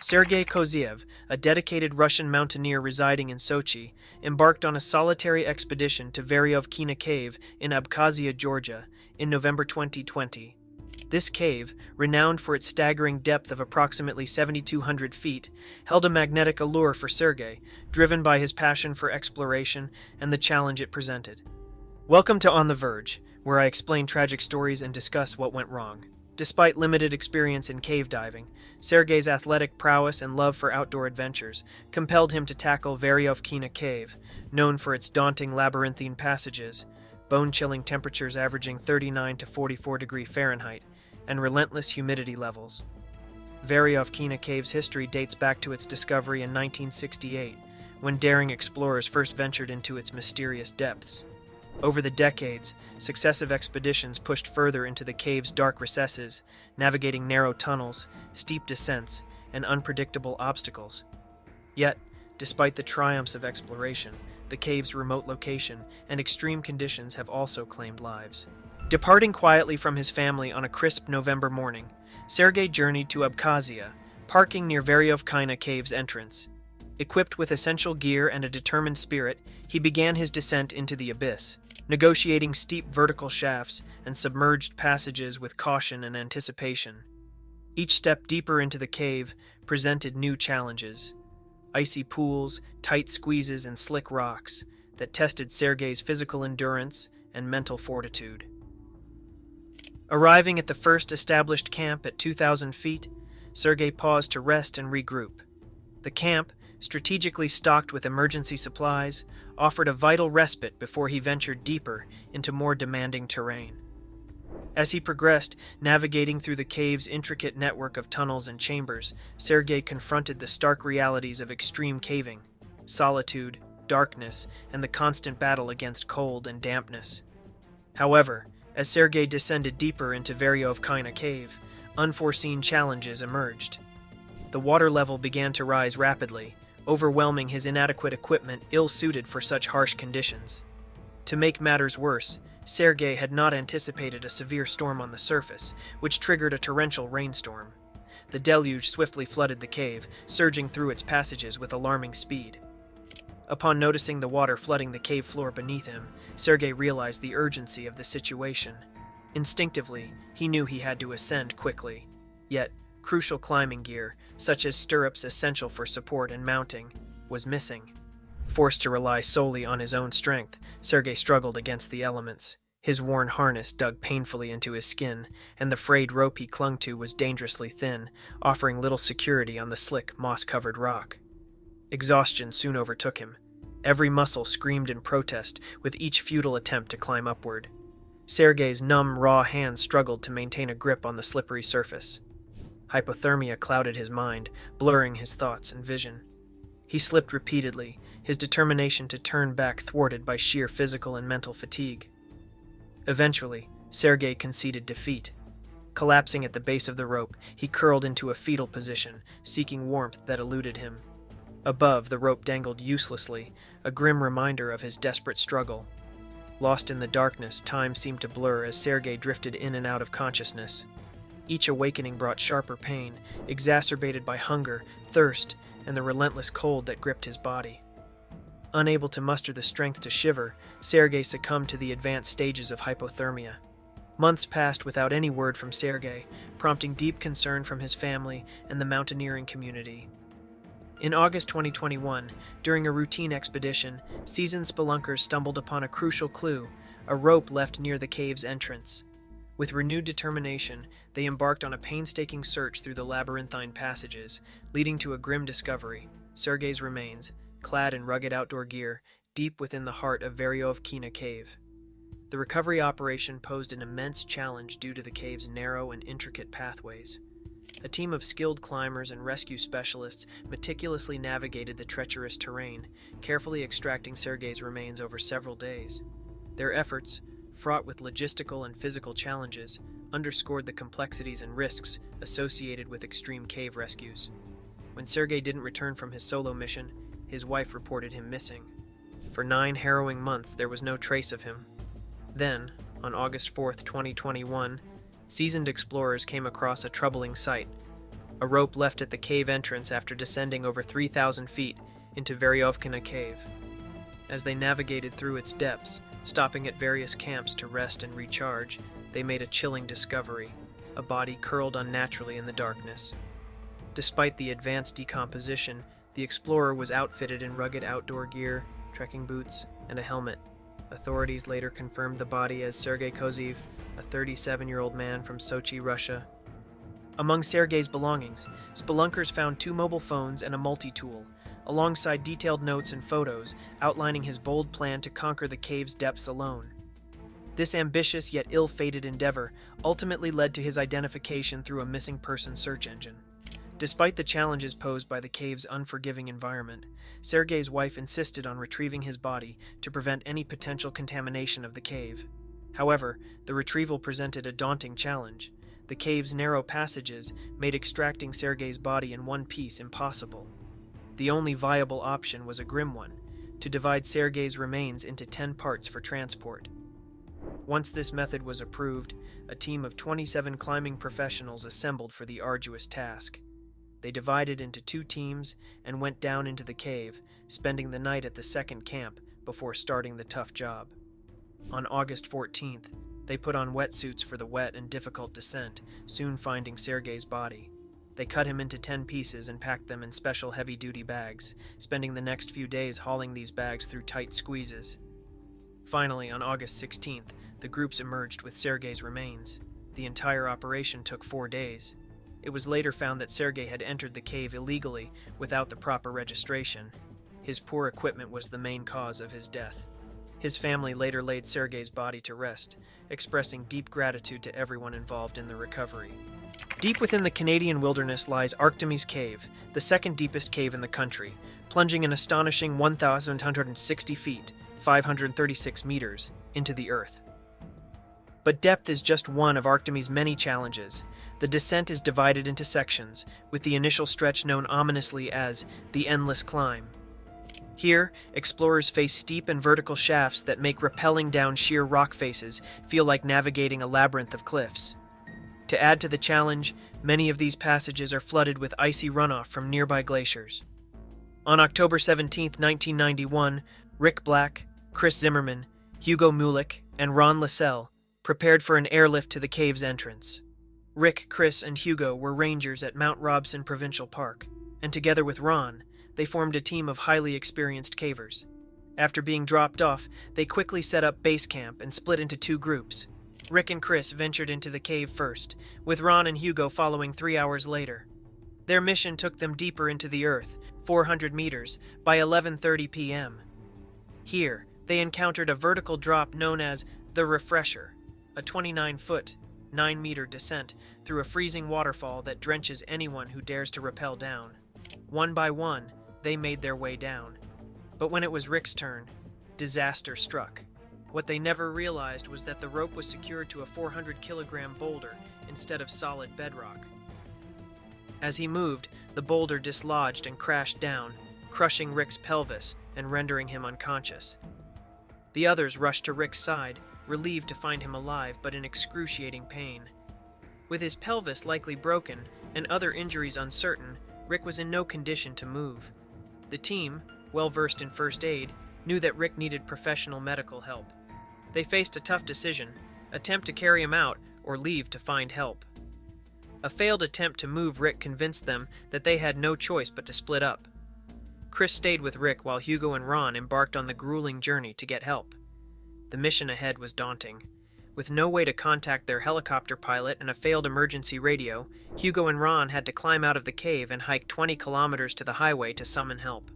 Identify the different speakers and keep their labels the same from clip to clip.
Speaker 1: Sergei Koziev, a dedicated Russian mountaineer residing in Sochi, embarked on a solitary expedition to Verykibyona Cave in Abkhazia, Georgia, in November 2020. This cave, renowned for its staggering depth of approximately 7,200 feet, held a magnetic allure for Sergei, driven by his passion for exploration and the challenge it presented. Welcome to On the Verge, where I explain tragic stories and discuss what went wrong. Despite limited experience in cave diving, Sergei's athletic prowess and love for outdoor adventures compelled him to tackle Verykibyona Cave, known for its daunting labyrinthine passages, bone-chilling temperatures averaging 39 to 44 degrees Fahrenheit, and relentless humidity levels. Verykibyona Cave's history dates back to its discovery in 1968, when daring explorers first ventured into its mysterious depths. Over the decades, successive expeditions pushed further into the cave's dark recesses, navigating narrow tunnels, steep descents, and unpredictable obstacles. Yet, despite the triumphs of exploration, the cave's remote location and extreme conditions have also claimed lives. Departing quietly from his family on a crisp November morning, Sergei journeyed to Abkhazia, parking near Verykibyona Cave's entrance. Equipped with essential gear and a determined spirit, he began his descent into the abyss, negotiating steep vertical shafts and submerged passages with caution and anticipation. Each step deeper into the cave presented new challenges: icy pools, tight squeezes, and slick rocks that tested Sergei's physical endurance and mental fortitude. Arriving at the first established camp at 2,000 feet, Sergei paused to rest and regroup. The camp, strategically stocked with emergency supplies, offered a vital respite before he ventured deeper into more demanding terrain. As he progressed, navigating through the cave's intricate network of tunnels and chambers, Sergei confronted the stark realities of extreme caving: solitude, darkness, and the constant battle against cold and dampness. However, as Sergei descended deeper into Verykibyona Cave, unforeseen challenges emerged. The water level began to rise rapidly, overwhelming his inadequate equipment ill-suited for such harsh conditions. To make matters worse, Sergei had not anticipated a severe storm on the surface, which triggered a torrential rainstorm. The deluge swiftly flooded the cave, surging through its passages with alarming speed. Upon noticing the water flooding the cave floor beneath him, Sergei realized the urgency of the situation. Instinctively, he knew he had to ascend quickly. Yet, crucial climbing gear, such as stirrups essential for support and mounting, was missing. Forced to rely solely on his own strength, Sergei struggled against the elements. His worn harness dug painfully into his skin, and the frayed rope he clung to was dangerously thin, offering little security on the slick, moss-covered rock. Exhaustion soon overtook him. Every muscle screamed in protest with each futile attempt to climb upward. Sergei's numb, raw hands struggled to maintain a grip on the slippery surface. Hypothermia clouded his mind, blurring his thoughts and vision. He slipped repeatedly, his determination to turn back thwarted by sheer physical and mental fatigue. Eventually, Sergei conceded defeat. Collapsing at the base of the rope, he curled into a fetal position, seeking warmth that eluded him. Above, the rope dangled uselessly, a grim reminder of his desperate struggle. Lost in the darkness, time seemed to blur as Sergei drifted in and out of consciousness. Each awakening brought sharper pain, exacerbated by hunger, thirst, and the relentless cold that gripped his body. Unable to muster the strength to shiver, Sergei succumbed to the advanced stages of hypothermia. Months passed without any word from Sergei, prompting deep concern from his family and the mountaineering community. In August 2021, during a routine expedition, seasoned spelunkers stumbled upon a crucial clue: a rope left near the cave's entrance. With renewed determination, they embarked on a painstaking search through the labyrinthine passages, leading to a grim discovery: Sergei's remains, clad in rugged outdoor gear, deep within the heart of Verykibyona Cave. The recovery operation posed an immense challenge due to the cave's narrow and intricate pathways. A team of skilled climbers and rescue specialists meticulously navigated the treacherous terrain, carefully extracting Sergei's remains over several days. Their efforts, fraught with logistical and physical challenges, underscored the complexities and risks associated with extreme cave rescues. When Sergei didn't return from his solo mission, his wife reported him missing. For 9 harrowing months, there was no trace of him. Then, on August 4, 2021, seasoned explorers came across a troubling sight: a rope left at the cave entrance after descending over 3,000 feet into Verykibyona Cave. As they navigated through its depths, stopping at various camps to rest and recharge, they made a chilling discovery: a body curled unnaturally in the darkness. Despite the advanced decomposition, the explorer was outfitted in rugged outdoor gear, trekking boots, and a helmet. Authorities later confirmed the body as Sergei Kozev, a 37-year-old man from Sochi, Russia. Among Sergei's belongings, spelunkers found 2 mobile phones and a multi-tool, alongside detailed notes and photos outlining his bold plan to conquer the cave's depths alone. This ambitious yet ill-fated endeavor ultimately led to his identification through a missing person search engine. Despite the challenges posed by the cave's unforgiving environment, Sergei's wife insisted on retrieving his body to prevent any potential contamination of the cave. However, the retrieval presented a daunting challenge. The cave's narrow passages made extracting Sergei's body in one piece impossible. The only viable option was a grim one: to divide Sergei's remains into 10 parts for transport. Once this method was approved, a team of 27 climbing professionals assembled for the arduous task. They divided into 2 teams and went down into the cave, spending the night at the second camp before starting the tough job. On August 14th, they put on wetsuits for the wet and difficult descent, soon finding Sergei's body. They cut him into 10 pieces and packed them in special heavy-duty bags, spending the next few days hauling these bags through tight squeezes. Finally, on August 16th, the groups emerged with Sergei's remains. The entire operation took 4 days. It was later found that Sergei had entered the cave illegally without the proper registration. His poor equipment was the main cause of his death. His family later laid Sergei's body to rest, expressing deep gratitude to everyone involved in the recovery. Deep within the Canadian wilderness lies Arctomys Cave, the second deepest cave in the country, plunging an astonishing 1,160 feet, 536 meters, into the earth. But depth is just one of Arctomys' many challenges. The descent is divided into sections, with the initial stretch known ominously as the Endless Climb. Here, explorers face steep and vertical shafts that make rappelling down sheer rock faces feel like navigating a labyrinth of cliffs. To add to the challenge, many of these passages are flooded with icy runoff from nearby glaciers. On October 17, 1991, Rick Black, Chris Zimmerman, Hugo Mulick, and Ron Lassell prepared for an airlift to the cave's entrance. Rick, Chris, and Hugo were rangers at Mount Robson Provincial Park, and together with Ron, they formed a team of highly experienced cavers. After being dropped off, they quickly set up base camp and split into 2 groups. Rick and Chris ventured into the cave first, with Ron and Hugo following 3 hours later. Their mission took them deeper into the earth, 400 meters, by 11:30 p.m. Here, they encountered a vertical drop known as the Refresher, a 29-foot, 9-meter descent through a freezing waterfall that drenches anyone who dares to rappel down. One by one, they made their way down. But when it was Rick's turn, disaster struck. What they never realized was that the rope was secured to a 400-kilogram boulder instead of solid bedrock. As he moved, the boulder dislodged and crashed down, crushing Rick's pelvis and rendering him unconscious. The others rushed to Rick's side, relieved to find him alive but in excruciating pain. With his pelvis likely broken and other injuries uncertain, Rick was in no condition to move. The team, well versed in first aid, knew that Rick needed professional medical help. They faced a tough decision: attempt to carry him out or leave to find help. A failed attempt to move Rick convinced them that they had no choice but to split up. Chris stayed with Rick while Hugo and Ron embarked on the grueling journey to get help. The mission ahead was daunting. With no way to contact their helicopter pilot and a failed emergency radio, Hugo and Ron had to climb out of the cave and hike 20 kilometers to the highway to summon help.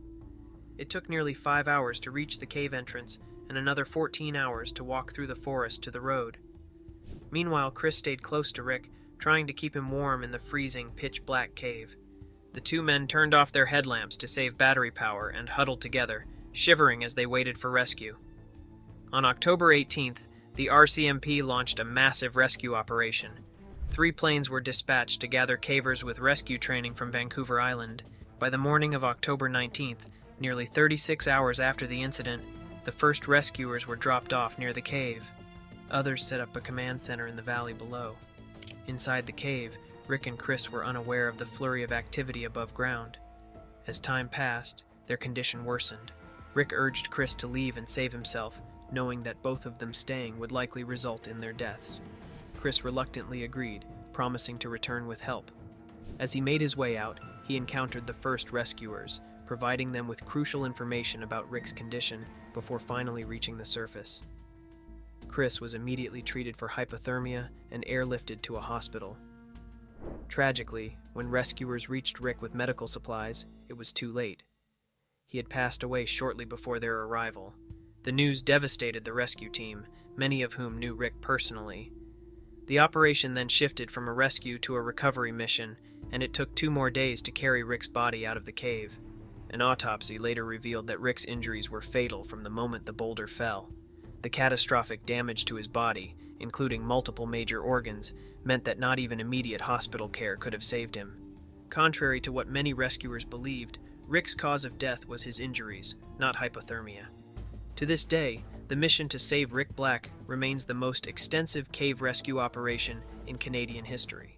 Speaker 1: It took nearly 5 hours to reach the cave entrance and another 14 hours to walk through the forest to the road. Meanwhile, Chris stayed close to Rick, trying to keep him warm in the freezing, pitch-black cave. The 2 men turned off their headlamps to save battery power and huddled together, shivering as they waited for rescue. On October 18th, the RCMP launched a massive rescue operation. 3 planes were dispatched to gather cavers with rescue training from Vancouver Island. By the morning of October 19th, nearly 36 hours after the incident, the first rescuers were dropped off near the cave. Others set up a command center in the valley below. Inside the cave, Rick and Chris were unaware of the flurry of activity above ground. As time passed, their condition worsened. Rick urged Chris to leave and save himself, knowing that both of them staying would likely result in their deaths. Chris reluctantly agreed, promising to return with help. As he made his way out, he encountered the first rescuers, providing them with crucial information about Rick's condition before finally reaching the surface. Chris was immediately treated for hypothermia and airlifted to a hospital. Tragically, when rescuers reached Rick with medical supplies, it was too late. He had passed away shortly before their arrival. The news devastated the rescue team, many of whom knew Rick personally. The operation then shifted from a rescue to a recovery mission, and it took 2 more days to carry Rick's body out of the cave. An autopsy later revealed that Rick's injuries were fatal from the moment the boulder fell. The catastrophic damage to his body, including multiple major organs, meant that not even immediate hospital care could have saved him. Contrary to what many rescuers believed, Rick's cause of death was his injuries, not hypothermia. To this day, the mission to save Rick Black remains the most extensive cave rescue operation in Canadian history.